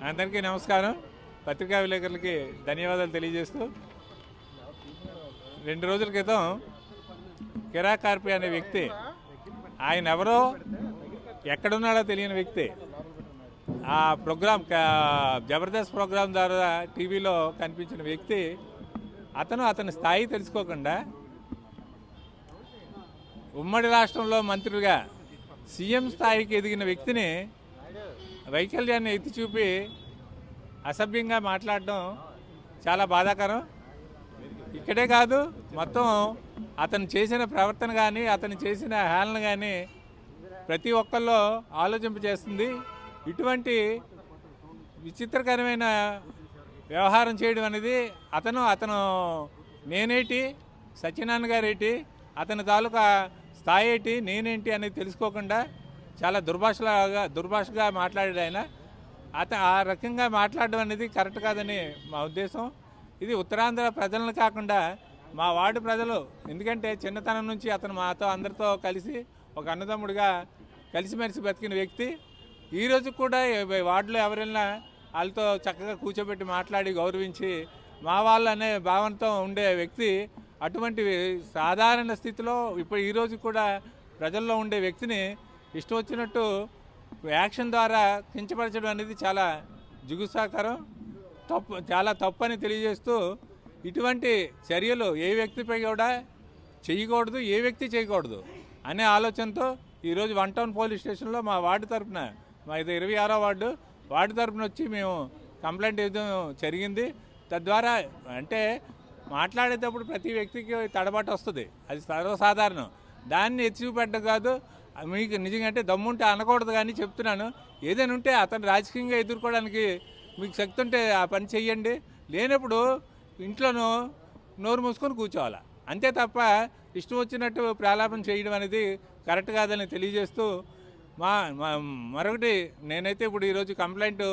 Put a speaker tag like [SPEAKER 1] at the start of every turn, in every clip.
[SPEAKER 1] అందరికీ నమస్కారం. పత్రికా విలేకరులకి ధన్యవాదాలు తెలియజేస్తూ 2 రోజుల క్రితం కిరా కార్పి అనే వ్యక్తి, ఆయన ఎవరో ఎక్కడున్నాడో తెలియని వ్యక్తి, ఆ ప్రోగ్రామ్ జబర్దస్త్ ప్రోగ్రాం ద్వారా టీవీలో కనిపించిన వ్యక్తి, అతని స్థాయి తెలుసుకోకుండా ఉమ్మడి రాష్ట్రంలో మంత్రులుగా సీఎం స్థాయికి ఎదిగిన వ్యక్తిని వైకల్యాన్ని ఎత్తి చూపి అసభ్యంగా మాట్లాడడం చాలా బాధాకరం. ఇక్కడే కాదు, మొత్తం అతను చేసిన ప్రవర్తన కానీ అతను చేసిన హేళన కానీ ప్రతి ఒక్కళ్ళు ఆలోచింపజేస్తుంది. ఇటువంటి విచిత్రకరమైన వ్యవహారం చేయడం అనేది అతను నేనేటి, సత్యనారాయణ గారేటి, అతని తాలూకా స్థాయి ఏంటి, నేనేంటి అనేది తెలుసుకోకుండా చాలా దుర్భాషగా మాట్లాడాడు ఆయన. ఆ రకంగా మాట్లాడడం అనేది కరెక్ట్ కాదని మా ఉద్దేశం. ఇది ఉత్తరాంధ్ర ప్రజలను కాకుండా మా వార్డు ప్రజలు, ఎందుకంటే చిన్నతనం నుంచి అతను మాతో అందరితో కలిసి ఒక అన్నదమ్ముడిగా కలిసిమెలిసి బతికిన వ్యక్తి. ఈరోజు కూడా వార్డులో ఎవరైనా వాళ్ళతో చక్కగా కూర్చోబెట్టి మాట్లాడి గౌరవించి మా వాళ్ళు అనే భావనతో ఉండే వ్యక్తి. అటువంటి సాధారణ స్థితిలో ఇప్పుడు ఈరోజు కూడా ప్రజల్లో ఉండే వ్యక్తిని ఇష్టం వచ్చినట్టు యాక్షన్ ద్వారా కించపరచడం అనేది చాలా జుగుసాకరం, చాలా తప్పు అని తెలియజేస్తూ, ఇటువంటి చర్యలు ఏ వ్యక్తిపై కూడా చేయకూడదు, ఏ వ్యక్తి చేయకూడదు అనే ఆలోచనతో ఈరోజు 1 టౌన్ పోలీస్ స్టేషన్లో మా వార్డు తరఫున, మా ఇది 26వ వార్డు తరఫున వచ్చి మేము కంప్లైంట్ ఇవ్వడం జరిగింది. తద్వారా అంటే మాట్లాడేటప్పుడు ప్రతి వ్యక్తికి తడబాటు వస్తుంది, అది సర్వసాధారణం. దాన్ని ఎత్తి చూపెట్టడం కాదు. మీకు నిజంగా అంటే దమ్ముంటే అనకూడదు, కానీ చెప్తున్నాను, ఏదైనా ఉంటే అతను రాజకీయంగా ఎదుర్కోవడానికి మీకు శక్తి ఉంటే ఆ పని చెయ్యండి. లేనప్పుడు ఇంట్లోనూ నోరు మూసుకొని కూర్చోవాలి, అంతే తప్ప ఇష్టం వచ్చినట్టు ప్రాలాపన చేయడం అనేది కరెక్ట్ కాదని తెలియజేస్తూ, మరొకటి, నేనైతే ఇప్పుడు ఈరోజు కంప్లైంట్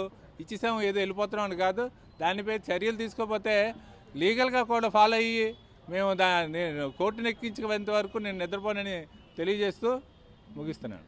[SPEAKER 1] ఇచ్చేసాము, ఏదో వెళ్ళిపోతున్నాం అని కాదు, దానిపై చర్యలు తీసుకోకపోతే లీగల్గా కూడా ఫాలో అయ్యి మేము కోర్టును ఎక్కించుకునేంత వరకు నేను నిద్రపోనని తెలియజేస్తూ ముగిస్తున్నాను.